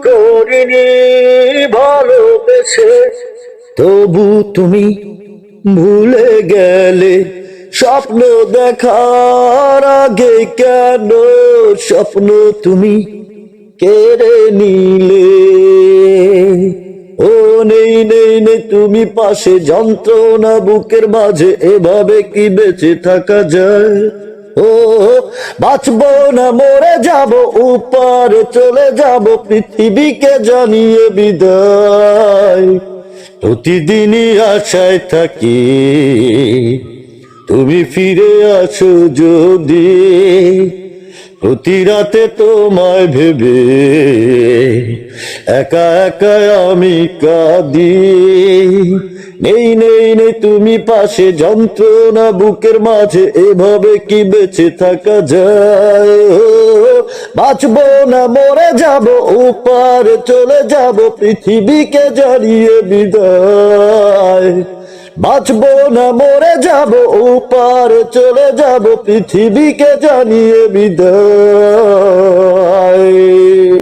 করিনি ভালোবেসে, তবু তুমি ভুলে গেলে। স্বপ্ন দেখার আগে কেন স্বপ্ন তুমি কেড়ে নিলে? ও নেই নেই নেই তুমি পাশে, যন্ত্রণা বুকের মাঝে, এভাবে কি বেঁচে থাকা যায়? ও বাঁচবো না, মরে যাব, উপারে চলে যাব, পৃথিবীকে জানিয়ে বিদায়। প্রতিদিনই আশায় থাকি তুমি ফিরে আসো যদি, প্রতি রাতে তোমায় ভেবে একা একা আমি কাঁদি। নেই নেই নেই তুমি পাশে, যন্ত্রণা বুকের মাঝে, এভাবে কি বেঁচে থাকা যায়? বাঁচবো না, মরে যাব, উপারে চলে যাব, পৃথিবীকে জানিয়ে বিদায়। বাঁচবো না, মরে যাব, উপারে চলে যাব, পৃথিবীকে জানিয়ে বিদায়।